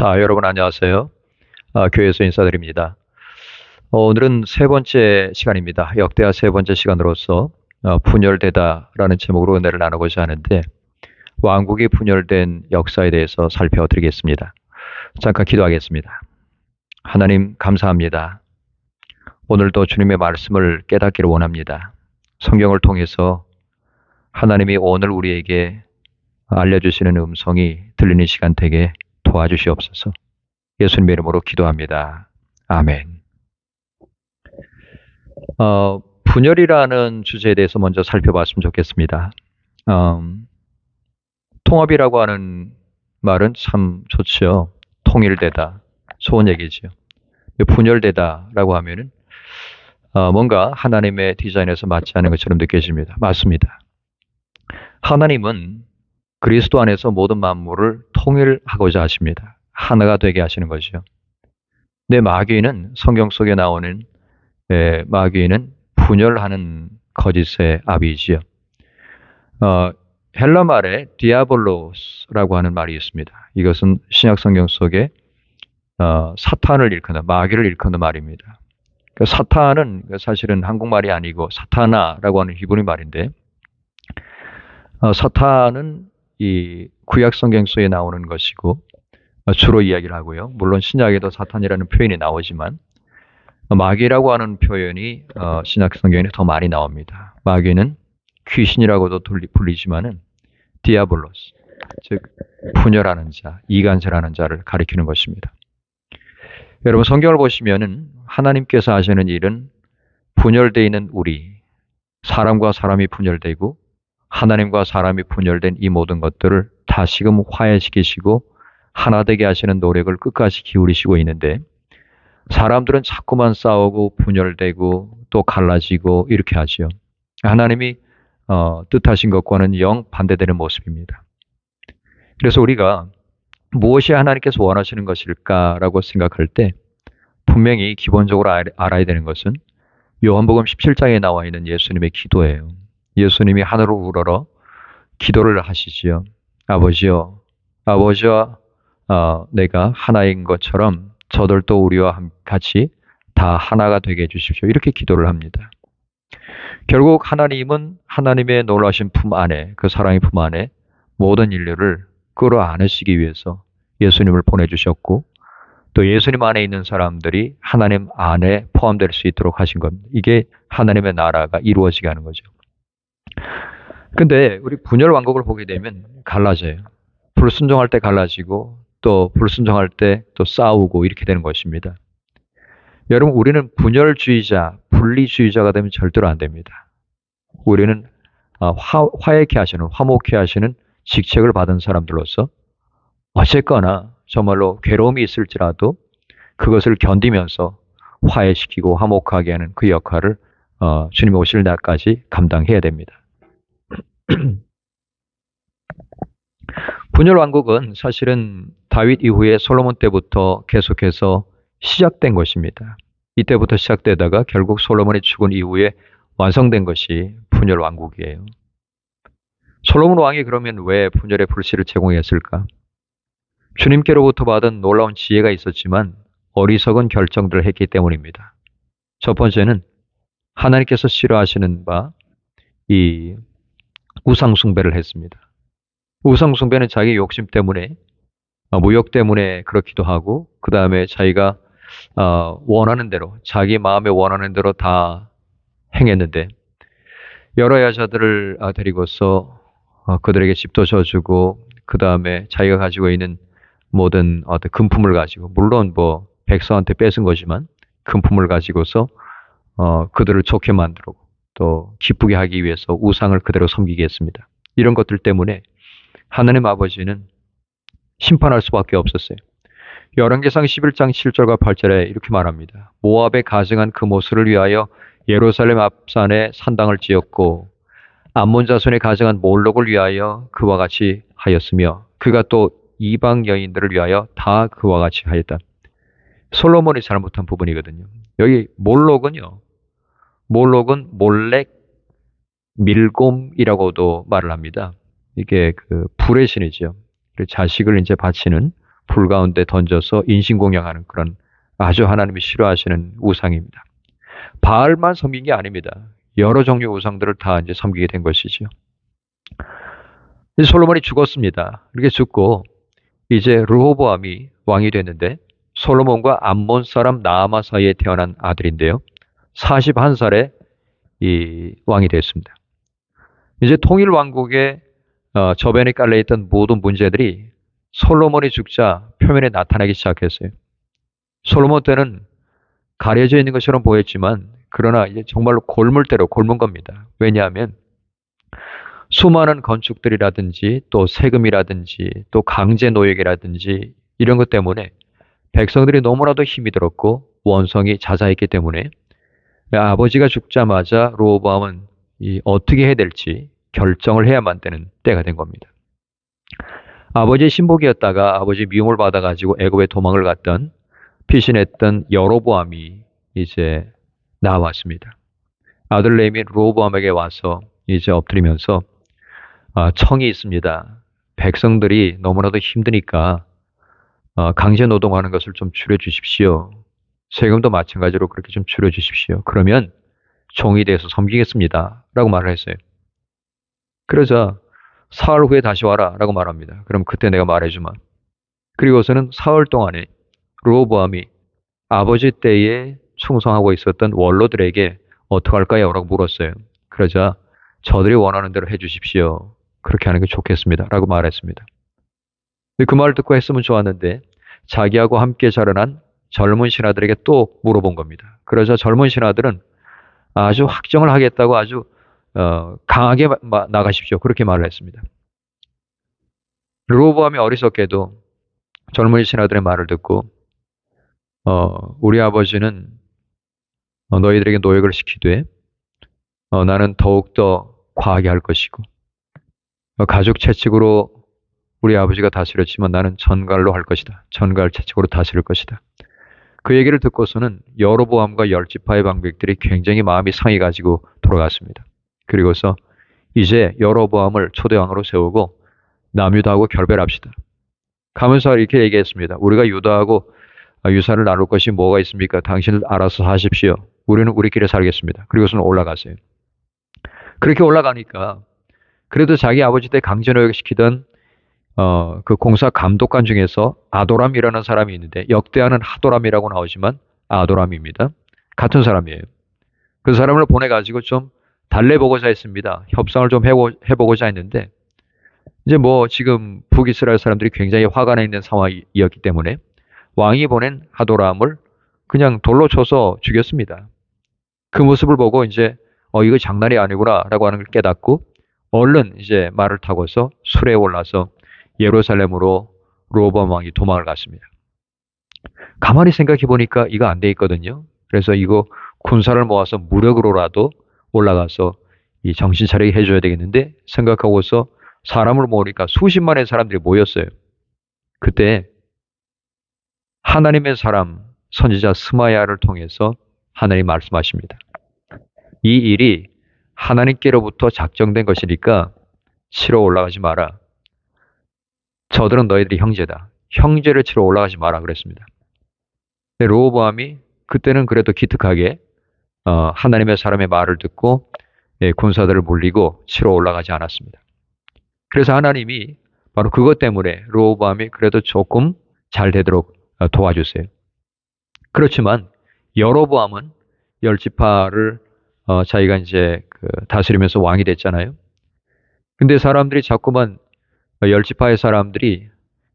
자, 여러분 안녕하세요. 교회에서 인사드립니다. 오늘은 세 번째 시간입니다. 역대하 세 번째 시간으로서 분열되다라는 제목으로 은혜를 나누고자 하는데 왕국이 분열된 역사에 대해서 살펴드리겠습니다. 잠깐 기도하겠습니다. 하나님 감사합니다. 오늘도 주님의 말씀을 깨닫기를 원합니다. 성경을 통해서 하나님이 오늘 우리에게 알려주시는 음성이 들리는 시간 되게 도와주시옵소서. 예수님의 이름으로 기도합니다. 아멘. 분열이라는 주제에 대해서 먼저 살펴봤으면 좋겠습니다. 통합이라고 하는 말은 참 좋죠. 통일되다, 좋은 얘기죠. 분열되다라고 하면은 뭔가 하나님의 디자인에서 맞지 않은 것처럼 느껴집니다. 맞습니다. 하나님은 그리스도 안에서 모든 만물을 통일하고자 하십니다. 하나가 되게 하시는 거죠. 근데 마귀는 성경 속에 나오는 마귀는 분열하는 거짓의 아비지요. 헬라 말에 디아볼로스라고 하는 말이 있습니다. 이것은 신약 성경 속에 사탄을 일컫는 마귀를 일컫는 말입니다. 사탄은 사실은 한국말이 아니고 사타나라고 하는 히브리 말인데 사탄은 이 구약 성경 속에 나오는 것이고 주로 이야기를 하고요. 물론 신약에도 사탄이라는 표현이 나오지만 마귀라고 하는 표현이 신약 성경에 더 많이 나옵니다. 마귀는 귀신이라고도 불리지만은 디아블로스, 즉 분열하는 자, 이간질하는 자를 가리키는 것입니다. 여러분 성경을 보시면은 하나님께서 하시는 일은 분열되어 있는 우리, 사람과 사람이 분열되고 하나님과 사람이 분열된 이 모든 것들을 다시금 화해시키시고 하나 되게 하시는 노력을 끝까지 기울이시고 있는데 사람들은 자꾸만 싸우고 분열되고 또 갈라지고 이렇게 하지요. 하나님이 뜻하신 것과는 영 반대되는 모습입니다. 그래서 우리가 무엇이 하나님께서 원하시는 것일까라고 생각할 때 분명히 기본적으로 알아야 되는 것은 요한복음 17장에 나와 있는 예수님의 기도예요. 예수님이 하늘을 우러러 기도를 하시지요. 아버지여, 아버지와 내가 하나인 것처럼 저들도 우리와 같이 다 하나가 되게 해주십시오. 이렇게 기도를 합니다. 결국 하나님은 하나님의 놀라신 품 안에, 그 사랑의 품 안에 모든 인류를 끌어안으시기 위해서 예수님을 보내주셨고 또 예수님 안에 있는 사람들이 하나님 안에 포함될 수 있도록 하신 겁니다. 이게 하나님의 나라가 이루어지게 하는 거죠. 근데 우리 분열 왕국을 보게 되면 갈라져요. 불순종할 때 갈라지고 또 불순종할 때 또 싸우고 이렇게 되는 것입니다. 여러분 우리는 분열주의자, 분리주의자가 되면 절대로 안 됩니다. 우리는 화해케 하시는, 화목케 하시는 직책을 받은 사람들로서 어쨌거나 정말로 괴로움이 있을지라도 그것을 견디면서 화해시키고 화목하게 하는 그 역할을 주님이 오실 날까지 감당해야 됩니다. 분열 왕국은 사실은 다윗 이후에 솔로몬 때부터 계속해서 시작된 것입니다. 이때부터 시작되다가 결국 솔로몬이 죽은 이후에 완성된 것이 분열 왕국이에요. 솔로몬 왕이 그러면 왜 분열의 불씨를 제공했을까? 주님께로부터 받은 놀라운 지혜가 있었지만 어리석은 결정들을 했기 때문입니다. 첫 번째는 하나님께서 싫어하시는 바 이 우상 숭배를 했습니다. 우상 숭배는 자기 욕심 때문에 무욕 때문에 그렇기도 하고 그 다음에 자기가 원하는 대로 자기 마음에 원하는 대로 다 행했는데 여러 여자들을 데리고서 그들에게 집도 져주고 그 다음에 자기가 가지고 있는 모든 어떤 금품을 가지고 물론 뭐 백성한테 뺏은 거지만 금품을 가지고서 그들을 좋게 만들고 또 기쁘게 하기 위해서 우상을 그대로 섬기게 했습니다. 이런 것들 때문에 하나님 아버지는 심판할 수밖에 없었어요. 열왕기상 11장 7절과 8절에 이렇게 말합니다. 모압에 가증한 그 모술을 위하여 예루살렘 앞산에 산당을 지었고 암몬 자손의 가증한 몰록을 위하여 그와 같이 하였으며 그가 또 이방 여인들을 위하여 다 그와 같이 하였다. 솔로몬이 잘못한 부분이거든요. 여기 몰록은 몰렉 밀곰이라고도 말을 합니다. 이게 그 불의 신이죠. 자식을 이제 바치는 불 가운데 던져서 인신공양하는 그런 아주 하나님이 싫어하시는 우상입니다. 바알만 섬긴 게 아닙니다. 여러 종류의 우상들을 다 이제 섬기게 된 것이죠. 이제 솔로몬이 죽었습니다. 이렇게 죽고 이제 르호보암이 왕이 됐는데 솔로몬과 암몬 사람 나아마 사이에 태어난 아들인데요. 41살에 이 왕이 됐습니다. 이제 통일 왕국의 저변에 깔려있던 모든 문제들이 솔로몬이 죽자 표면에 나타나기 시작했어요. 솔로몬 때는 가려져 있는 것처럼 보였지만 그러나 이제 정말로 골물대로 골문 겁니다. 왜냐하면 수많은 건축들이라든지 또 세금이라든지 또 강제 노역이라든지 이런 것 때문에 백성들이 너무나도 힘이 들었고 원성이 자자했기 때문에 아버지가 죽자마자 르호보암은 어떻게 해야 될지 결정을 해야만 되는 때가 된 겁니다. 아버지의 신복이었다가 아버지 미움을 받아가지고 애굽에 도망을 갔던 피신했던 여로보암이 이제 나왔습니다. 아들 레미 르호보암에게 와서 이제 엎드리면서 청이 있습니다. 백성들이 너무나도 힘드니까 강제 노동하는 것을 좀 줄여주십시오. 세금도 마찬가지로 그렇게 좀 줄여주십시오. 그러면 종이 돼서 섬기겠습니다. 라고 말을 했어요. 그러자 사흘 후에 다시 와라 라고 말합니다. 그럼 그때 내가 말해주마. 그리고서는 사흘 동안에 르호보암이 아버지 때에 충성하고 있었던 원로들에게 어떡할까요? 라고 물었어요. 그러자 저들이 원하는 대로 해주십시오. 그렇게 하는 게 좋겠습니다. 라고 말했습니다. 그 말을 듣고 했으면 좋았는데 자기하고 함께 자라난 젊은 신하들에게 또 물어본 겁니다. 그러자 젊은 신하들은 아주 확정을 하겠다고 아주 강하게 나가십시오. 그렇게 말을 했습니다. 르호보암이 어리석게도 젊은 신하들의 말을 듣고 우리 아버지는 너희들에게 노역을 시키되 나는 더욱더 과하게 할 것이고 가죽 채찍으로 우리 아버지가 다스렸지만 나는 전갈로 할 것이다. 전갈 채찍으로 다스릴 것이다. 그 얘기를 듣고서는 여로보암과 열 지파의 방백들이 굉장히 마음이 상해 가지고 돌아갔습니다. 그리고서 이제 여로보암을 초대왕으로 세우고 남유다하고 결별합시다. 가면서 이렇게 얘기했습니다. 우리가 유다하고 유산을 나눌 것이 뭐가 있습니까? 당신들 알아서 사십시오. 우리는 우리끼리 살겠습니다. 그리고서는 올라가세요. 그렇게 올라가니까 그래도 자기 아버지 때 강제노역 시키던 그 공사 감독관 중에서 아도람이라는 사람이 있는데 역대하는 하도람이라고 나오지만 아도람입니다. 같은 사람이에요. 그 사람을 보내가지고 좀 달래보고자 했습니다. 협상을 좀 해보고자 했는데 이제 뭐 지금 북이스라엘 사람들이 굉장히 화가 나 있는 상황이었기 때문에 왕이 보낸 하도람을 그냥 돌로 쳐서 죽였습니다. 그 모습을 보고 이제 이거 장난이 아니구나 라고 하는 걸 깨닫고 얼른 이제 말을 타고서 술에 올라서 예루살렘으로 르호보암 왕이 도망을 갔습니다. 가만히 생각해 보니까 이거 안 돼 있거든요. 그래서 이거 군사를 모아서 무력으로라도 올라가서 이 정신 차리게 해줘야 되겠는데 생각하고서 사람을 모으니까 수십만의 사람들이 모였어요. 그때 하나님의 사람 선지자 스마야를 통해서 하나님 말씀하십니다. 이 일이 하나님께로부터 작정된 것이니까 치러 올라가지 마라. 저들은 너희들이 형제다. 형제를 치러 올라가지 마라 그랬습니다. 근데 르호보암이 그때는 그래도 기특하게 하나님의 사람의 말을 듣고 군사들을 물리고 치러 올라가지 않았습니다. 그래서 하나님이 바로 그것 때문에 르호보암이 그래도 조금 잘 되도록 도와주세요. 그렇지만 여로보암은 열 지파를 자기가 이제 다스리면서 왕이 됐잖아요. 근데 사람들이 자꾸만 열 지파의 사람들이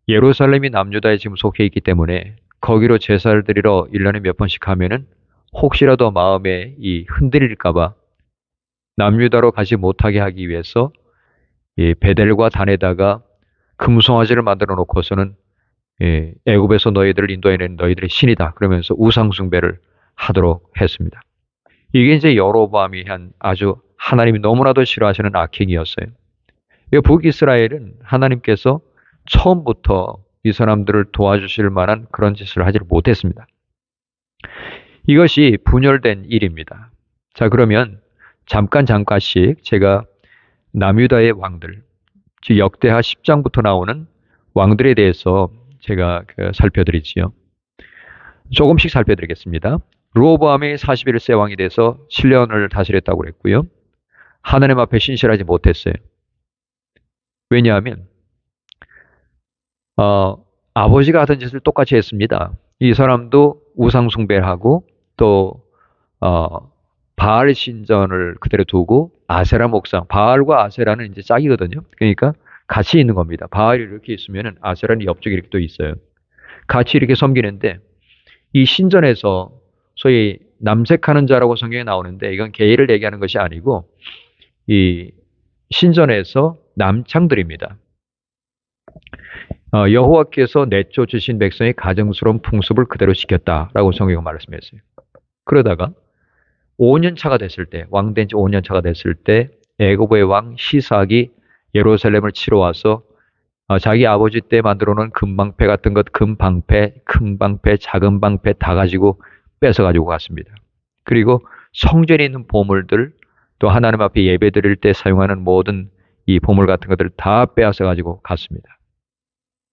예루살렘이 남유다에 지금 속해 있기 때문에 거기로 제사를 드리러 1년에 몇 번씩 가면은 혹시라도 마음에 흔들릴까봐 남유다로 가지 못하게 하기 위해서 이 베델과 단에다가 금송아지를 만들어 놓고서는 애굽에서 너희들을 인도해낸 너희들의 신이다 그러면서 우상 숭배를 하도록 했습니다. 이게 이제 여로보암이 한 아주 하나님이 너무나도 싫어하시는 악행이었어요. 북이스라엘은 하나님께서 처음부터 이 사람들을 도와주실 만한 그런 짓을 하지 못했습니다. 이것이 분열된 일입니다. 자, 그러면 잠깐씩 제가 남유다의 왕들, 즉 역대하 10장부터 나오는 왕들에 대해서 제가 살펴드리지요. 조금씩 살펴드리겠습니다. 르호보암이 41세 왕이 돼서 7년을 다스렸다고 그랬고요. 하나님 앞에 신실하지 못했어요. 왜냐하면 아버지가 하던 짓을 똑같이 했습니다. 이 사람도 우상 숭배를 하고 또 바알 신전을 그대로 두고 아세라 목상, 바알과 아세라는 이제 짝이거든요. 그러니까 같이 있는 겁니다. 바알이 이렇게 있으면은 아세라는 옆쪽에 이렇게 또 있어요. 같이 이렇게 섬기는데 이 신전에서 소위 남색하는 자라고 성경에 나오는데 이건 게이를 얘기하는 것이 아니고 이 신전에서 남창들입니다. 여호와께서 내쫓으신 백성의 가정스러운 풍습을 그대로 지켰다라고 성경은 말씀했어요. 그러다가 5년 차가 됐을 때, 왕된 지 5년 차가 됐을 때 애굽의 왕 시삭이 예루살렘을 치러 와서 자기 아버지 때 만들어 놓은 금방패 같은 것, 금방패, 큰 방패, 작은 방패 다 가지고 뺏어 가지고 갔습니다. 그리고 성전에 있는 보물들, 또 하나님 앞에 예배 드릴 때 사용하는 모든 이 보물 같은 것들을 다 빼앗아 가지고 갔습니다.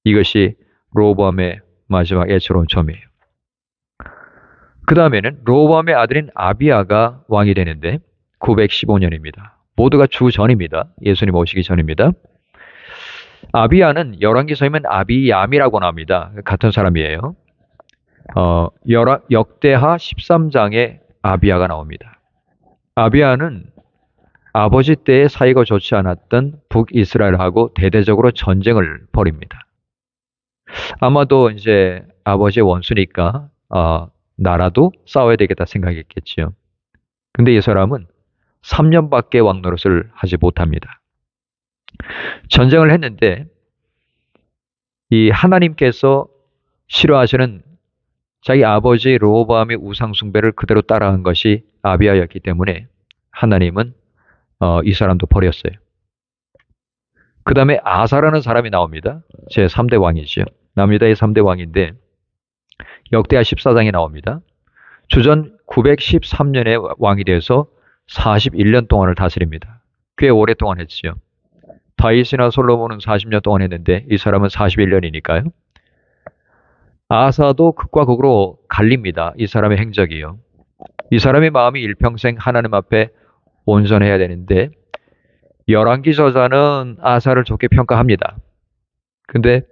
이것이 르호보암의 마지막 애처로운 점이에요. 그 다음에는 르호보암의 아들인 아비야가 왕이 되는데 915년입니다. 모두가 주전입니다. 예수님 오시기 전입니다. 아비야는 열왕기서에는 아비얌이라고 나옵니다. 같은 사람이에요. 역대하 13장에 아비야가 나옵니다. 아비야는 아버지 때의 사이가 좋지 않았던 북이스라엘하고 대대적으로 전쟁을 벌입니다. 아마도 이제 아버지의 원수니까 나라도 싸워야 되겠다 생각했겠지요. 근데 이 사람은 3년밖에 왕 노릇을 하지 못합니다. 전쟁을 했는데 이 하나님께서 싫어하시는 자기 아버지 르호보암의 우상 숭배를 그대로 따라한 것이 아비야였기 때문에 하나님은 이 사람도 버렸어요. 그 다음에 아사라는 사람이 나옵니다. 제 3대 왕이죠. 남유다의 3대 왕인데 역대하 14장에 나옵니다. 주전 913년에 왕이 돼서 41년 동안을 다스립니다. 꽤 오랫동안 했지요. 다윗이나 솔로몬은 40년 동안 했는데 이 사람은 41년이니까요. 아사도 극과 극으로 갈립니다. 이 사람의 행적이요. 이 사람의 마음이 일평생 하나님 앞에 온전해야 되는데 열왕기 저자는 아사를 좋게 평가합니다. 근데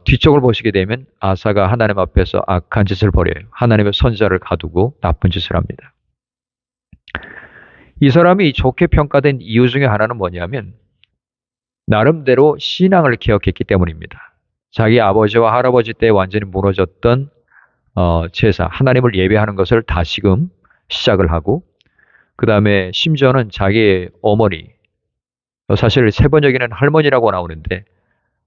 뒤쪽을 보시게 되면 아사가 하나님 앞에서 악한 짓을 벌여요. 하나님의 선지자를 가두고 나쁜 짓을 합니다. 이 사람이 좋게 평가된 이유 중에 하나는 뭐냐면 나름대로 신앙을 기억했기 때문입니다. 자기 아버지와 할아버지 때 완전히 무너졌던 제사, 하나님을 예배하는 것을 다시금 시작을 하고 그 다음에 심지어는 자기 어머니, 사실 세 번역에는 할머니라고 나오는데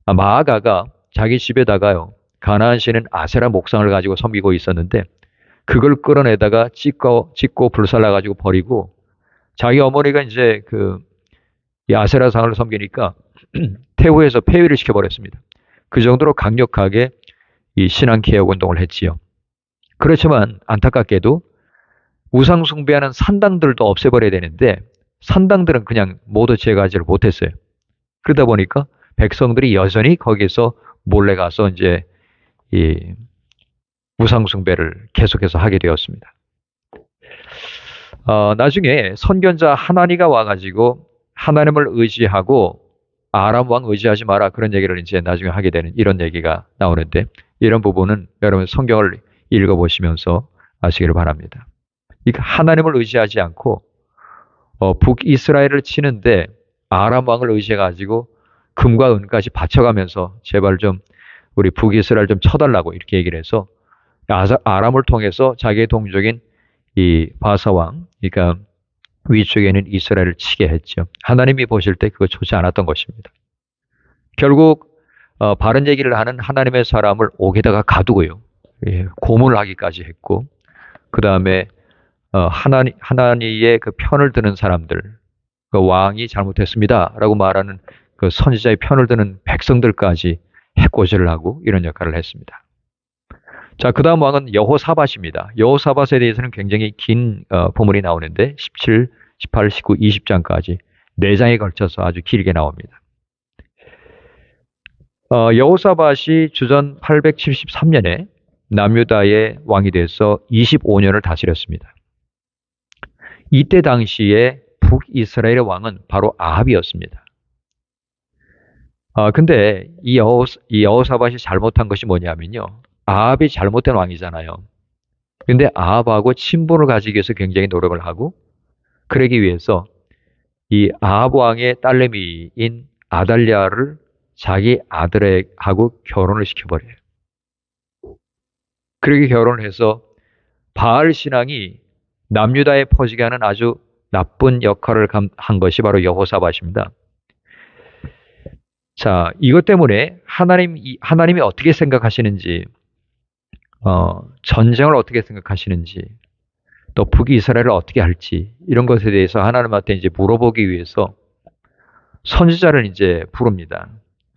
마아가가 자기 집에다가요 가나안 신은 아세라 목상을 가지고 섬기고 있었는데 그걸 끌어내다가 찢고 불살라 가지고 버리고 자기 어머니가 이제 이 아세라 상을 섬기니까 태후에서 폐위를 시켜버렸습니다. 그 정도로 강력하게 이 신앙 개혁 운동을 했지요. 그렇지만 안타깝게도 우상 숭배하는 산당들도 없애버려야 되는데 산당들은 그냥 모두 제거하지를 못했어요. 그러다 보니까 백성들이 여전히 거기서 몰래 가서 이제 이 우상 숭배를 계속해서 하게 되었습니다. 나중에 선견자 하나니가 와가지고 하나님을 의지하고 아람 왕 의지하지 마라 그런 얘기를 이제 나중에 하게 되는 이런 얘기가 나오는데 이런 부분은 여러분 성경을 읽어보시면서 아시기를 바랍니다. 그러니까 하나님을 의지하지 않고 북이스라엘을 치는데 아람 왕을 의지해가지고 금과 은까지 바쳐가면서 제발 좀 우리 북이스라엘 좀 쳐달라고 이렇게 얘기를 해서 아람을 통해서 자기의 동족인 이 바사 왕, 그러니까 위쪽에 있는 이스라엘을 치게 했죠. 하나님이 보실 때 그거 좋지 않았던 것입니다. 결국 바른 얘기를 하는 하나님의 사람을 옥에다가 가두고요. 고문을 하기까지 했고 그 다음에 하나님의 그 편을 드는 사람들, 그 왕이 잘못했습니다라고 말하는 그 선지자의 편을 드는 백성들까지 해코지를 하고 이런 역할을 했습니다. 자, 그 다음 왕은 여호사밧입니다. 여호사밧에 대해서는 굉장히 긴 본문이 나오는데 17, 18, 19, 20장까지 4장에 걸쳐서 아주 길게 나옵니다. 여호사밧이 주전 873년에 남유다의 왕이 돼서 25년을 다스렸습니다. 이때 당시에 북이스라엘의 왕은 바로 아합이었습니다. 근데 이 여호사밧이 잘못한 것이 뭐냐면요. 아합이 잘못된 왕이잖아요. 근데 아합하고 친분을 가지기 위해서 굉장히 노력을 하고, 그러기 위해서 이 아합 왕의 딸내미인 아달랴를 자기 아들하고 결혼을 시켜버려요. 그렇게 결혼을 해서 바알 신앙이 남유다에 퍼지게 하는 아주 나쁜 역할을 한 것이 바로 여호사밧입니다. 자, 이것 때문에 하나님이 어떻게 생각하시는지, 전쟁을 어떻게 생각하시는지, 또 북이스라엘을 어떻게 할지, 이런 것에 대해서 하나님한테 이제 물어보기 위해서 선지자를 이제 부릅니다.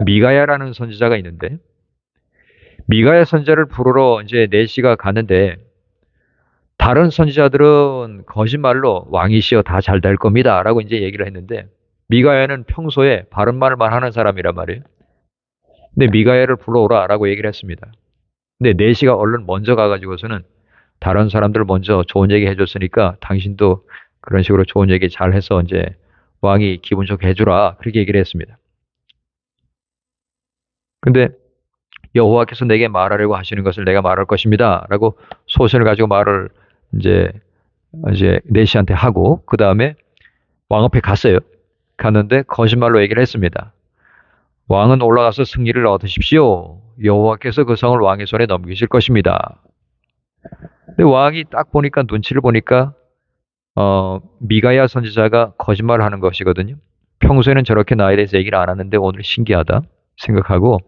미가야라는 선지자가 있는데, 미가야 선지자를 부르러 이제 내시가 갔는데, 다른 선지자들은 거짓말로 왕이시여 다 잘 될 겁니다 라고 이제 얘기를 했는데, 미가야는 평소에 바른 말만 하는 사람이란 말이에요. 근데 미가야를 불러오라 라고 얘기를 했습니다. 근데 내시가 얼른 먼저 가가지고서는 다른 사람들 먼저 좋은 얘기 해줬으니까 당신도 그런 식으로 좋은 얘기 잘 해서 이제 왕이 기분 좋게 해주라, 그렇게 얘기를 했습니다. 근데 여호와께서 내게 말하려고 하시는 것을 내가 말할 것입니다 라고 소신을 가지고 말을 이제 내시한테 하고, 그 다음에 왕 앞에 갔어요. 갔는데 거짓말로 얘기를 했습니다. 왕은 올라가서 승리를 얻으십시오. 여호와께서 그 성을 왕의 손에 넘기실 것입니다. 근데 왕이 딱 보니까, 눈치를 보니까 미가야 선지자가 거짓말을 하는 것이거든요. 평소에는 저렇게 나에 대해서 얘기를 안 하는데 오늘 신기하다 생각하고,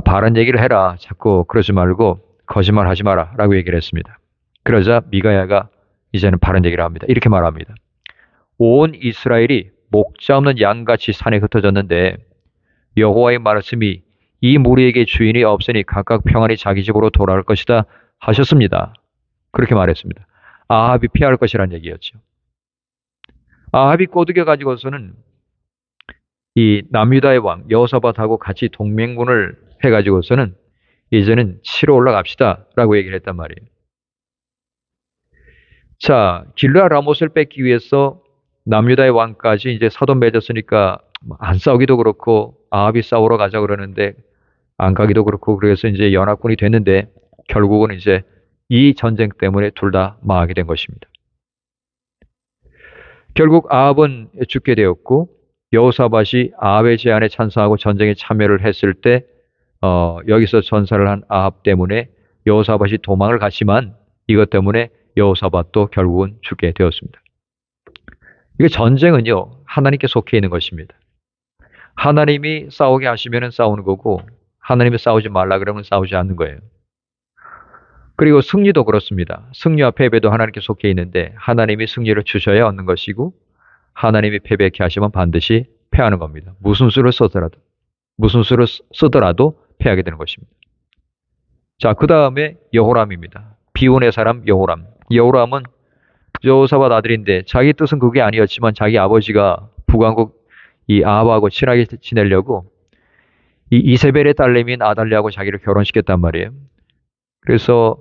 바른 얘기를 해라, 자꾸 그러지 말고 거짓말 하지 마라 라고 얘기를 했습니다. 그러자 미가야가 이제는 바른 얘기를 합니다. 이렇게 말합니다. 온 이스라엘이 목자 없는 양같이 산에 흩어졌는데 여호와의 말씀이 이 무리에게 주인이 없으니 각각 평안히 자기 집으로 돌아올 것이다 하셨습니다. 그렇게 말했습니다. 아합이 피할 것이라는 얘기였죠. 아합이 꼬드겨 가지고서는 이 남유다의 왕 여호사밧하고 같이 동맹군을 해가지고서는 이제는 치러 올라갑시다 라고 얘기를 했단 말이에요. 자, 길르앗 라못을 뺏기 위해서 남유다의 왕까지 이제 사돈 맺었으니까 안 싸우기도 그렇고, 아합이 싸우러 가자 그러는데 안 가기도 그렇고, 그래서 이제 연합군이 됐는데 결국은 이제 이 전쟁 때문에 둘 다 망하게 된 것입니다. 결국 아합은 죽게 되었고, 여호사밧이 아합의 제안에 찬성하고 전쟁에 참여를 했을 때 여기서 전사를 한 아합 때문에 여호사밧이 도망을 갔지만, 이것 때문에 여호사밧도 결국은 죽게 되었습니다. 이게 전쟁은요, 하나님께 속해 있는 것입니다. 하나님이 싸우게 하시면 싸우는 거고, 하나님이 싸우지 말라 그러면 싸우지 않는 거예요. 그리고 승리도 그렇습니다. 승리와 패배도 하나님께 속해 있는데, 하나님이 승리를 주셔야 얻는 것이고, 하나님이 패배케 하시면 반드시 패하는 겁니다. 무슨 수를 쓰더라도 패하게 되는 것입니다. 자, 그 다음에 여호람입니다. 비온의 사람 여호람. 여호람은 여호사밧 아들인데 자기 뜻은 그게 아니었지만 자기 아버지가 북왕국 이 아합하고 친하게 지내려고 이 이세벨의 딸내미인 아달랴하고 자기를 결혼시켰단 말이에요. 그래서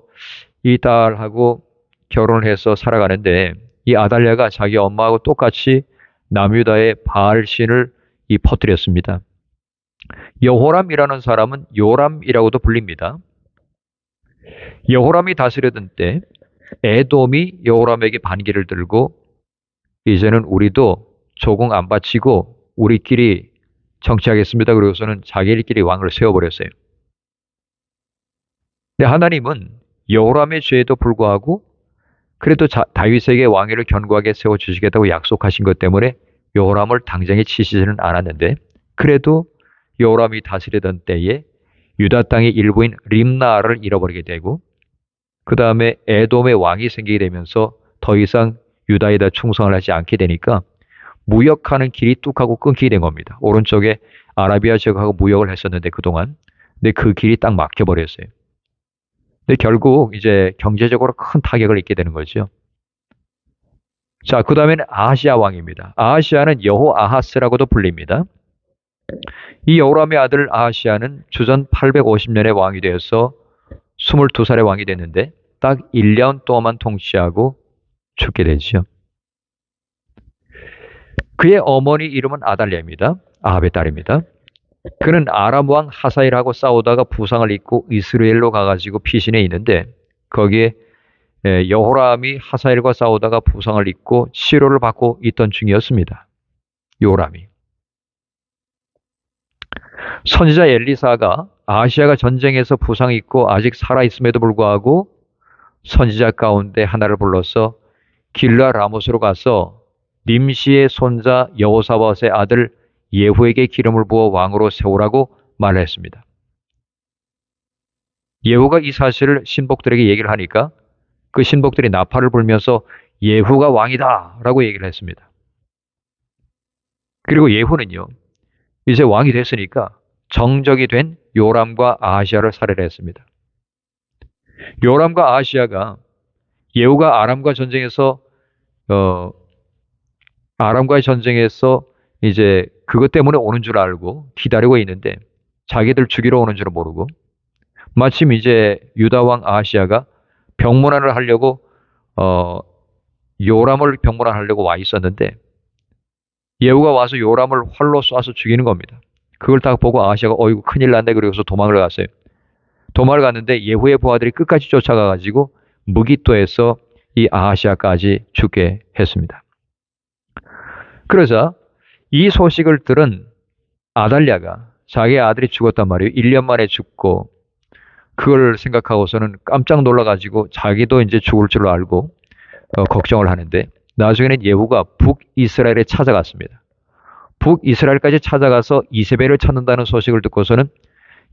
이 딸하고 결혼을 해서 살아가는데, 이 아달랴가 자기 엄마하고 똑같이 남유다의 바알 신을 퍼뜨렸습니다. 여호람이라는 사람은 요람이라고도 불립니다. 여호람이 다스리던 때 에돔이 여호람에게 반기를 들고, 이제는 우리도 조공 안 바치고 우리끼리 정치하겠습니다. 그러고서는 자기들끼리 왕을 세워버렸어요. 근데 하나님은 여호람의 죄에도 불구하고 그래도 다윗에게 왕위를 견고하게 세워주시겠다고 약속하신 것 때문에 여호람을 당장에 치시지는 않았는데, 그래도 여호람이 다스리던 때에 유다 땅의 일부인 림나를 잃어버리게 되고, 그 다음에 에돔의 왕이 생기게 되면서 더 이상 유다에다 충성을 하지 않게 되니까 무역하는 길이 뚝 하고 끊기게 된 겁니다. 오른쪽에 아라비아 지역하고 무역을 했었는데 그동안, 근데 그 길이 딱 막혀버렸어요. 근데 결국 이제 경제적으로 큰 타격을 입게 되는 거죠. 자, 그 다음에는 아하시아 왕입니다. 아하시아는 여호아하스라고도 불립니다. 이 여호람의 아들 아하시야는 주전 850년에 왕이 되어서 22살에 왕이 됐는데 딱 1년 동안만 통치하고 죽게 되지요. 그의 어머니 이름은 아달랴입니다. 아합의 딸입니다. 그는 아람 왕 하사엘하고 싸우다가 부상을 입고 이스라엘로 가가지고 피신해 있는데 거기에 여호람이 하사엘과 싸우다가 부상을 입고 치료를 받고 있던 중이었습니다. 요람이. 선지자 엘리사가 아시아가 전쟁에서 부상이 있고 아직 살아있음에도 불구하고 선지자 가운데 하나를 불러서 길라 라못으로 가서 님시의 손자 여호사밧의 아들 예후에게 기름을 부어 왕으로 세우라고 말했습니다. 예후가 이 사실을 신복들에게 얘기를 하니까 그 신복들이 나팔을 불면서 예후가 왕이다 라고 얘기를 했습니다. 그리고 예후는요, 이제 왕이 됐으니까 정적이 된 요람과 아하시야를 살해를 했습니다. 요람과 아하시야가 예후가 아람과의 전쟁에서 이제 그것 때문에 오는 줄 알고 기다리고 있는데 자기들 죽이러 오는 줄은 모르고 마침 이제 유다 왕 아하시야가 병문안을 하려고 요람을 병문안하려고 와 있었는데 예후가 와서 요람을 활로 쏴서 죽이는 겁니다. 그걸 딱 보고 아하시야가 어이구 큰일 났네 그러고서 도망을 갔어요. 도망을 갔는데 예후의 부하들이 끝까지 쫓아가가지고 무기토에서 이 아하시야까지 죽게 했습니다. 그러자 이 소식을 들은 아달랴가 자기 아들이 죽었단 말이에요. 1년 만에 죽고 그걸 생각하고서는 깜짝 놀라가지고 자기도 이제 죽을 줄 알고 걱정을 하는데 나중에는 예후가 북이스라엘에 찾아갔습니다. 북이스라엘까지 찾아가서 이세벨을 찾는다는 소식을 듣고서는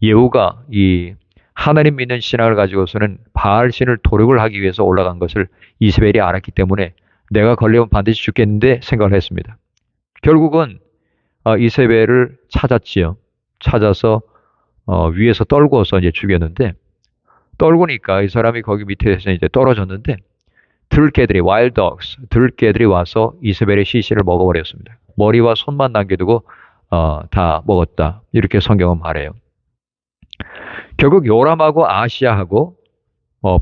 예후가 이 하나님 믿는 신앙을 가지고서는 바알신을 도륙을 하기 위해서 올라간 것을 이세벨이 알았기 때문에 내가 걸리면 반드시 죽겠는데 생각을 했습니다. 결국은 이세벨을 찾았지요. 찾아서 위에서 떨구어서 이제 죽였는데 떨구니까 이 사람이 거기 밑에서 이제 떨어졌는데 들개들이 들개들이 와서 이세벨의 시신을 먹어버렸습니다. 머리와 손만 남겨두고 다 먹었다. 이렇게 성경은 말해요. 결국 요람하고 아시아하고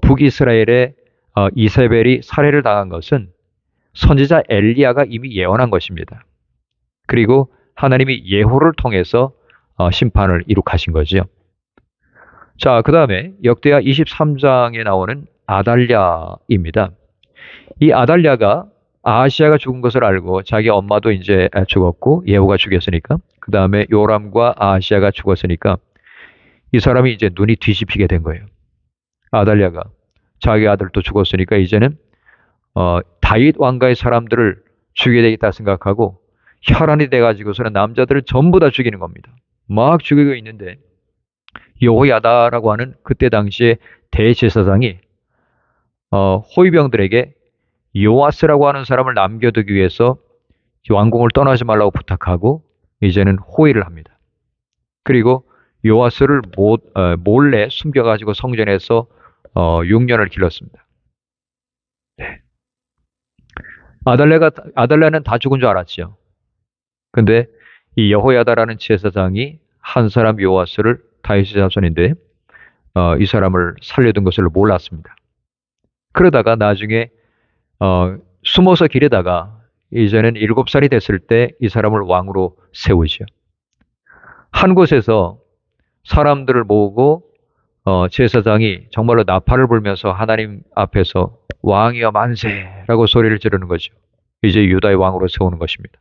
북이스라엘의 이세벨이 살해를 당한 것은 선지자 엘리야가 이미 예언한 것입니다. 그리고 하나님이 예후를 통해서 심판을 이룩하신 거죠. 자, 그 다음에 역대하 23장에 나오는 아달랴입니다. 이 아달랴가 아하시야가 죽은 것을 알고 자기 엄마도 이제 죽었고 예후가 죽였으니까 그 다음에 요람과 아하시야가 죽었으니까 이 사람이 이제 눈이 뒤집히게 된 거예요. 아달랴가 자기 아들도 죽었으니까 이제는 다윗 왕가의 사람들을 죽여야 되겠다 생각하고 혈안이 돼가지고서는 남자들을 전부 다 죽이는 겁니다. 막 죽이고 있는데 여호야다라고 하는 그때 당시에 대제사장이 호위병들에게 요아스라고 하는 사람을 남겨두기 위해서 왕궁을 떠나지 말라고 부탁하고 이제는 호위를 합니다. 그리고 요아스를 몰래 숨겨가지고 성전에서 6년을 길렀습니다. 네. 아달랴는 다 죽은 줄 알았지요. 근데 이 여호야다라는 제사장이 한 사람 요아스를 다윗의 자손인데 이 사람을 살려둔 것을 몰랐습니다. 그러다가 나중에 숨어서 기르다가 이제는 7살이 됐을 때 이 사람을 왕으로 세우죠. 한 곳에서 사람들을 모으고 제사장이 정말로 나팔을 불면서 하나님 앞에서 왕이여 만세라고 소리를 지르는 거죠. 이제 유다의 왕으로 세우는 것입니다.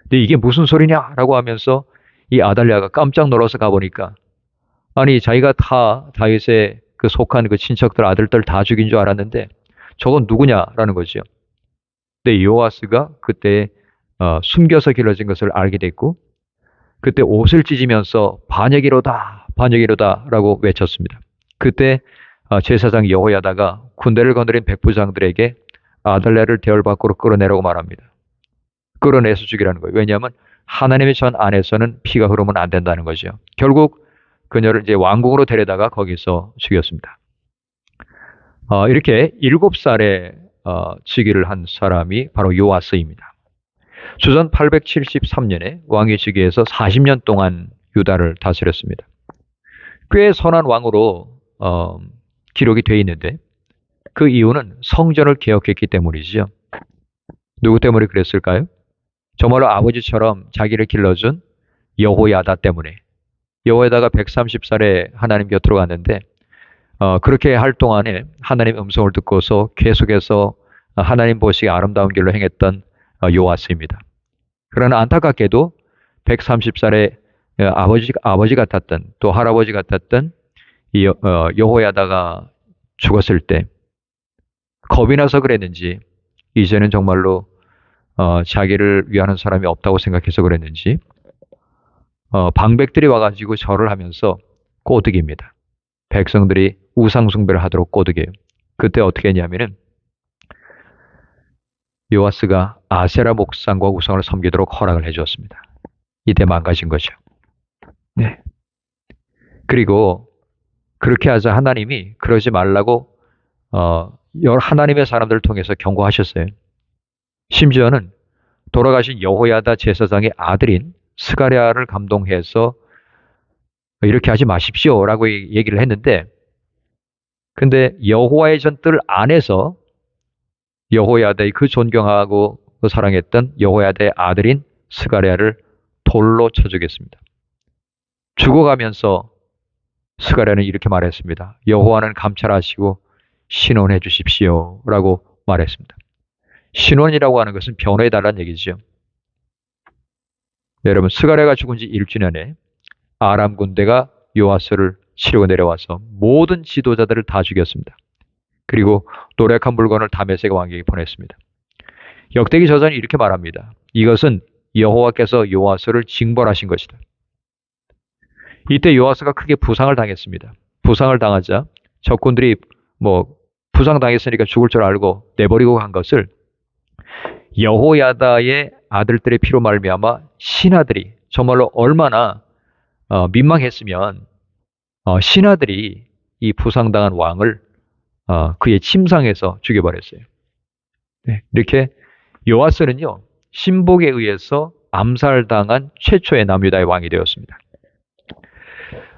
근데 이게 무슨 소리냐라고 하면서 이 아달랴가 깜짝 놀라서 가보니까 아니 자기가 다 다윗의 그 속한 그 친척들 아들들 다 죽인 줄 알았는데 저건 누구냐라는 거죠. 근데 요아스가 그때 숨겨서 길러진 것을 알게 됐고 그때 옷을 찢으면서 반역이로다라고 외쳤습니다. 그때 제사장 여호야다가 군대를 거느린 백부장들에게 아달랴를 대궐 밖으로 끌어내라고 말합니다. 끌어내서 죽이라는 거예요. 왜냐하면 하나님의 전 안에서는 피가 흐르면 안 된다는 거죠. 결국 그녀를 이제 왕궁으로 데려다가 거기서 죽였습니다. 이렇게 7살에 즉위를 한 사람이 바로 요아스입니다. 주전 873년에 왕위즉위해서 40년 동안 유다를 다스렸습니다. 꽤 선한 왕으로 기록이 되어 있는데 그 이유는 성전을 개혁했기 때문이지요. 누구 때문에 그랬을까요? 정말로 아버지처럼 자기를 길러준 여호야다 때문에. 여호야다가 130살에 하나님 곁으로 갔는데 그렇게 할 동안에 하나님 음성을 듣고서 계속해서 하나님 보시기에 아름다운 길로 행했던 요아스입니다. 그러나 안타깝게도 130살에 아버지 같았던 또 할아버지 같았던 이 여호야다가 죽었을 때 겁이 나서 그랬는지 이제는 정말로 자기를 위하는 사람이 없다고 생각해서 그랬는지 방백들이 와가지고 절을 하면서 꼬드깁니다. 백성들이 우상숭배를 하도록 꼬드겨요. 그때 어떻게 했냐면은 요아스가 아세라 목상과 우상을 섬기도록 허락을 해주었습니다. 이때 망가진 거죠. 네. 그리고 그렇게 하자 하나님이 그러지 말라고 하나님의 사람들을 통해서 경고하셨어요. 심지어는 돌아가신 여호야다 제사장의 아들인 스가랴를 감동해서 이렇게 하지 마십시오라고 얘기를 했는데 근데 여호와의 전뜰 안에서 여호야다의 그 존경하고 그 사랑했던 여호야다의 아들인 스가랴를 돌로 쳐 죽였습니다. 죽어가면서 스가랴는 이렇게 말했습니다. 여호와는 감찰하시고 신원해 주십시오라고 말했습니다. 신원이라고 하는 것은 변호해달라는 얘기죠. 여러분 스가랴가 죽은 지 1주년에 아람 군대가 요아스를 치려고 내려와서 모든 지도자들을 다 죽였습니다. 그리고 노력한 물건을 다메섹 왕에게 보냈습니다. 역대기 저자는 이렇게 말합니다. 이것은 여호와께서 요아스를 징벌하신 것이다. 이때 요아스가 크게 부상을 당했습니다. 부상을 당하자 적군들이 부상당했으니까 죽을 줄 알고 내버리고 간 것을 여호야다의 아들들의 피로 말미암아 신하들이 정말로 얼마나 민망했으면 신하들이 이 부상당한 왕을 그의 침상에서 죽여버렸어요. 네, 이렇게 요아스는요 신복에 의해서 암살당한 최초의 남유다의 왕이 되었습니다.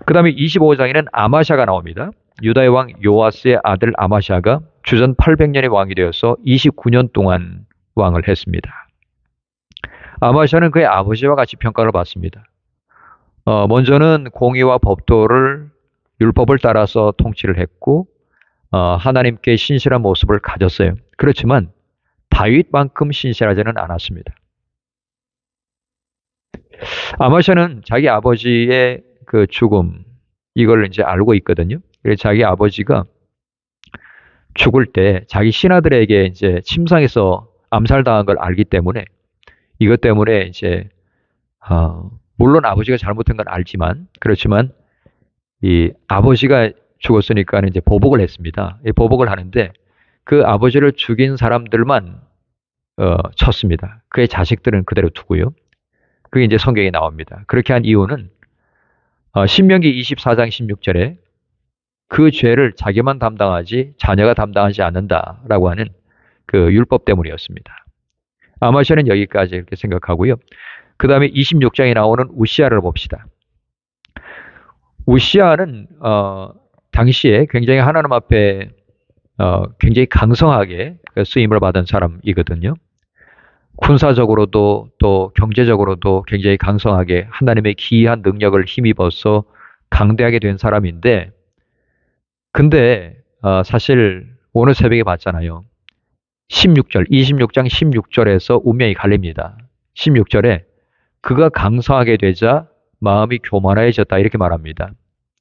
그 다음에 25장에는 아마샤가 나옵니다. 유다의 왕 요아스의 아들 아마샤가 주전 800년의 왕이 되어서 29년 동안 왕을 했습니다. 아마샤는 그의 아버지와 같이 평가를 받습니다. 먼저는 공의와 법도를 율법을 따라서 통치를 했고 하나님께 신실한 모습을 가졌어요. 그렇지만 다윗만큼 신실하지는 않았습니다. 아마샤는 자기 아버지의 그 죽음 이걸 이제 알고 있거든요. 그래서 자기 아버지가 죽을 때 자기 신하들에게 이제 침상에서 암살당한 걸 알기 때문에 이것 때문에 이제 물론 아버지가 잘못한 건 알지만 그렇지만 이 아버지가 죽었으니까 이제 보복을 했습니다. 이 보복을 하는데 그 아버지를 죽인 사람들만 쳤습니다. 그의 자식들은 그대로 두고요. 그게 이제 성경에 나옵니다. 그렇게 한 이유는 신명기 24장 16절에 그 죄를 자기만 담당하지 자녀가 담당하지 않는다라고 하는 그 율법 때문이었습니다. 아마샤는 여기까지 이렇게 생각하고요. 그 다음에 26장에 나오는 우시아를 봅시다. 우시아는 당시에 굉장히 하나님 앞에 굉장히 강성하게 쓰임을 받은 사람이거든요. 군사적으로도 또 경제적으로도 굉장히 강성하게 하나님의 기이한 능력을 힘입어서 강대하게 된 사람인데 근데 사실 오늘 새벽에 봤잖아요. 26장 16절에서 운명이 갈립니다. 16절에 그가 강성하게 되자 마음이 교만해졌다 이렇게 말합니다.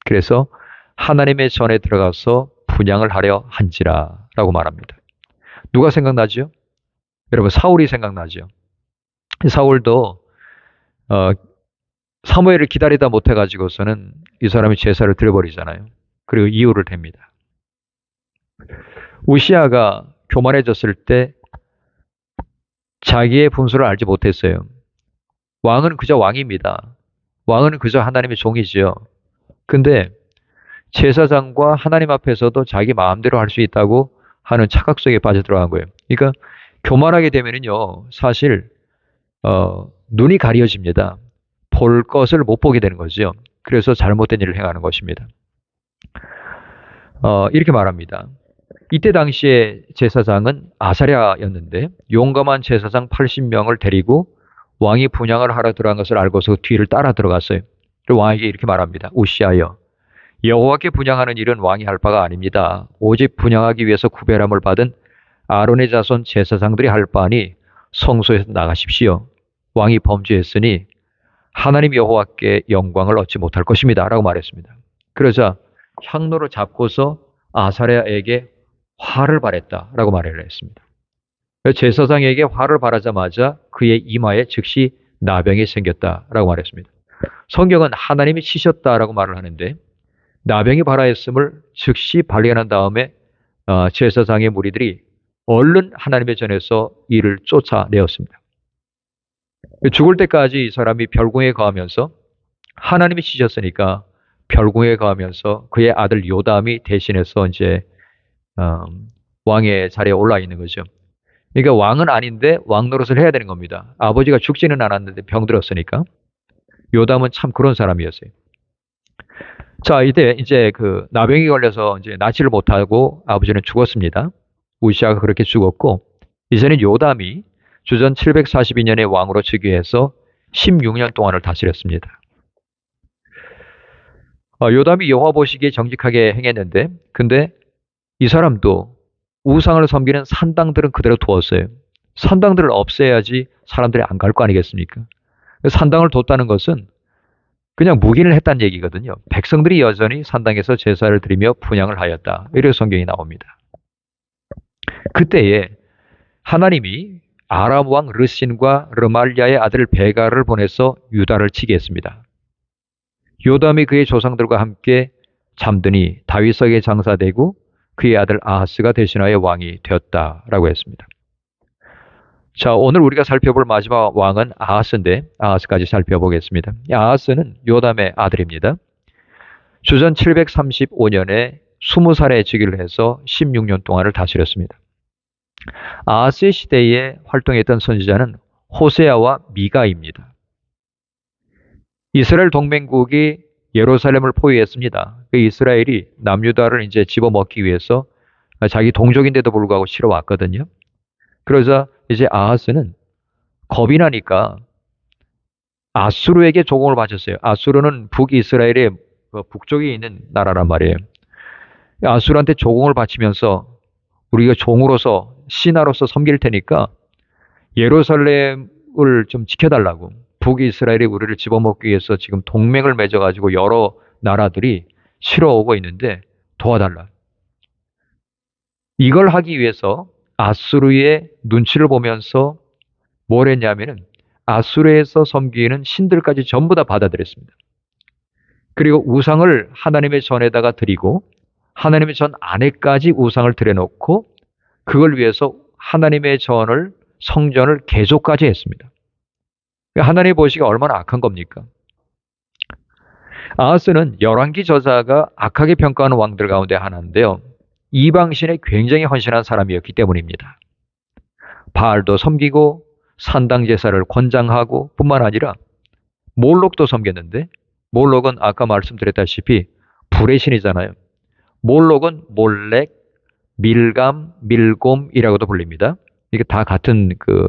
그래서 하나님의 전에 들어가서 분향을 하려 한지라 라고 말합니다. 누가 생각나죠? 여러분 사울이 생각나죠. 사울도 사무엘을 기다리다 못해가지고서는 이 사람이 제사를 드려버리잖아요. 그리고 이유를 댑니다. 우시아가 교만해졌을 때 자기의 분수를 알지 못했어요. 왕은 그저 왕입니다. 왕은 그저 하나님의 종이지요. 근데 제사장과 하나님 앞에서도 자기 마음대로 할 수 있다고 하는 착각 속에 빠져들어간 거예요. 그러니까 교만하게 되면은요, 사실 눈이 가려집니다. 볼 것을 못 보게 되는 거죠. 그래서 잘못된 일을 행하는 것입니다. 이렇게 말합니다. 이때 당시에 제사장은 아사랴였는데 용감한 제사장 80명을 데리고 왕이 분향을 하러 들어간 것을 알고서 뒤를 따라 들어갔어요. 그리고 왕에게 이렇게 말합니다. 우시하여 여호와께 분향하는 일은 왕이 할 바가 아닙니다. 오직 분향하기 위해서 구별함을 받은 아론의 자손 제사장들이 할 바니 성소에서 나가십시오. 왕이 범죄했으니 하나님 여호와께 영광을 얻지 못할 것입니다. 라고 말했습니다. 그러자 향로를 잡고서 아사랴에게 화를 발했다라고 말을 했습니다. 제사장에게 화를 발하자마자 그의 이마에 즉시 나병이 생겼다라고 말했습니다. 성경은 하나님이 치셨다라고 말을 하는데 나병이 발하였음을 즉시 발견한 다음에 제사장의 무리들이 얼른 하나님의 전에서 이를 쫓아내었습니다. 죽을 때까지 이 사람이 별궁에 거하면서 하나님이 치셨으니까 별궁에 거하면서 그의 아들 요담이 대신해서 이제 왕의 자리에 올라 있는 거죠. 그러니까 왕은 아닌데 왕 노릇을 해야 되는 겁니다. 아버지가 죽지는 않았는데 병들었으니까. 요담은 참 그런 사람이었어요. 자, 이제 그 나병이 걸려서 이제 낫지를 못하고 아버지는 죽었습니다. 우시아가 그렇게 죽었고, 이제는 요담이 주전 742년에 왕으로 즉위해서 16년 동안을 다스렸습니다. 요담이 여호와 보시기에 정직하게 행했는데, 근데 이 사람도 우상을 섬기는 산당들은 그대로 두었어요. 산당들을 없애야지 사람들이 안 갈 거 아니겠습니까? 산당을 뒀다는 것은 그냥 묵인을 했다는 얘기거든요. 백성들이 여전히 산당에서 제사를 드리며 분향을 하였다. 이렇게 성경이 나옵니다. 그때에 하나님이 아람 왕 르신과 르말리아의 아들 베가를 보내서 유다를 치게 했습니다. 요담이 그의 조상들과 함께 잠드니 다윗에게 장사되고 그의 아들 아하스가 대신하여 왕이 되었다라고 했습니다. 자, 오늘 우리가 살펴볼 마지막 왕은 아하스인데 아하스까지 살펴보겠습니다. 아하스는 요담의 아들입니다. 주전 735년에 20살에 즉위를 해서 16년 동안을 다스렸습니다. 아하스의 시대에 활동했던 선지자는 호세아와 미가입니다. 이스라엘 동맹국이 예루살렘을 포위했습니다. 그 이스라엘이 남유다를 이제 집어먹기 위해서 자기 동족인데도 불구하고 치러 왔거든요. 그러자 이제 아하스는 겁이 나니까 아수르에게 조공을 바쳤어요. 아수르는 북이스라엘의 북쪽에 있는 나라란 말이에요. 아수르한테 조공을 바치면서 우리가 종으로서 신하로서 섬길 테니까 예루살렘을 좀 지켜달라고. 북이스라엘이 우리를 집어먹기 위해서 지금 동맹을 맺어가지고 여러 나라들이 치러 오고 있는데 도와달라. 이걸 하기 위해서 아수르의 눈치를 보면서 뭘 했냐면은 아수르에서 섬기는 신들까지 전부 다 받아들였습니다. 그리고 우상을 하나님의 전에다가 드리고 하나님의 전 안에까지 우상을 들여놓고 그걸 위해서 하나님의 전을 성전을 개조까지 했습니다. 하나님 보시기가 얼마나 악한 겁니까? 아하스는 열왕기 저자가 악하게 평가하는 왕들 가운데 하나인데요. 이방신에 굉장히 헌신한 사람이었기 때문입니다. 바알도 섬기고 산당 제사를 권장하고 뿐만 아니라 몰록도 섬겼는데 몰록은 아까 말씀드렸다시피 불의 신이잖아요. 몰록은 몰렉, 밀감, 밀곰이라고도 불립니다. 이게 다 같은 그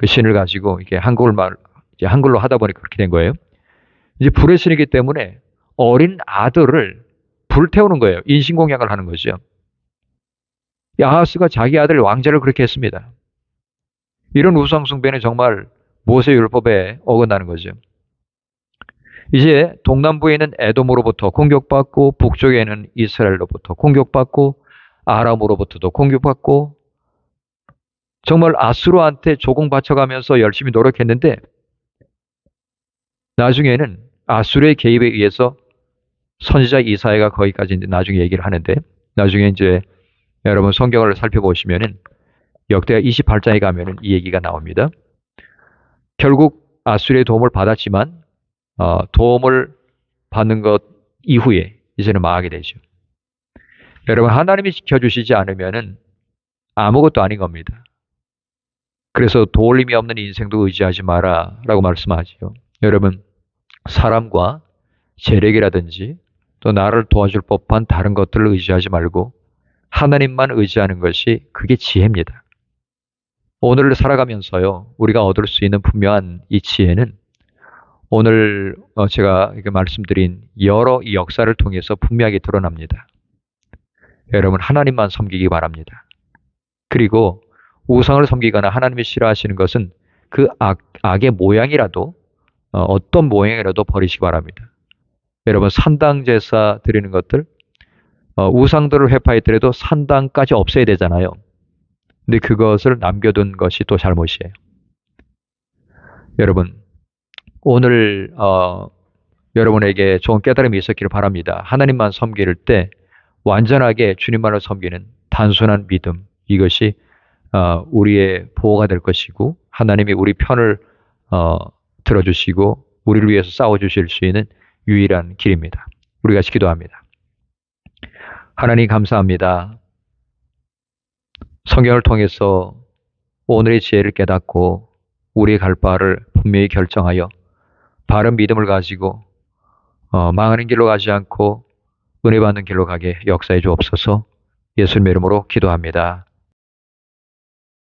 신을 가지고 이게 한글로 하다 보니까 그렇게 된 거예요. 이제 불의 신이기 때문에 어린 아들을 불태우는 거예요. 인신공양을 하는 거죠. 아하스가 자기 아들 왕자를 그렇게 했습니다. 이런 우상숭배는 정말 모세율법에 어긋나는 거죠. 이제 동남부에 있는 에돔으로부터 공격받고 북쪽에는 이스라엘로부터 공격받고 아람으로부터도 공격받고 정말 아수르한테 조공 바쳐가면서 열심히 노력했는데 나중에는 아수르의 개입에 의해서 선지자 이사야가 거기까지 이제 나중에 얘기를 하는데 나중에 이제 여러분 성경을 살펴보시면은 역대하 28장에 가면은 이 얘기가 나옵니다. 결국 아수르의 도움을 받았지만 도움을 받는 것 이후에 이제는 망하게 되죠. 여러분 하나님이 지켜주시지 않으면은 아무것도 아닌 겁니다. 그래서 도울림이 없는 인생도 의지하지 마라 라고 말씀하지요. 여러분, 사람과 재력이라든지 또 나를 도와줄 법한 다른 것들을 의지하지 말고 하나님만 의지하는 것이 그게 지혜입니다. 오늘을 살아가면서요, 우리가 얻을 수 있는 분명한 이 지혜는 오늘 제가 말씀드린 여러 이 역사를 통해서 분명하게 드러납니다. 여러분, 하나님만 섬기기 바랍니다. 그리고 우상을 섬기거나 하나님이 싫어하시는 것은 그 악의 모양이라도 어떤 모양이라도 버리시기 바랍니다. 여러분, 산당 제사 드리는 것들 우상들을 회파했더라도 산당까지 없애야 되잖아요. 근데 그것을 남겨둔 것이 또 잘못이에요. 여러분, 오늘 여러분에게 좋은 깨달음이 있었기를 바랍니다. 하나님만 섬길 때 완전하게 주님만을 섬기는 단순한 믿음, 이것이 우리의 보호가 될 것이고 하나님이 우리 편을 들어주시고 우리를 위해서 싸워주실 수 있는 유일한 길입니다. 우리 같이 기도합니다. 하나님 감사합니다. 성경을 통해서 오늘의 지혜를 깨닫고 우리의 갈 바를 분명히 결정하여 바른 믿음을 가지고 망하는 길로 가지 않고 은혜 받는 길로 가게 역사해 주옵소서. 예수님의 이름으로 기도합니다.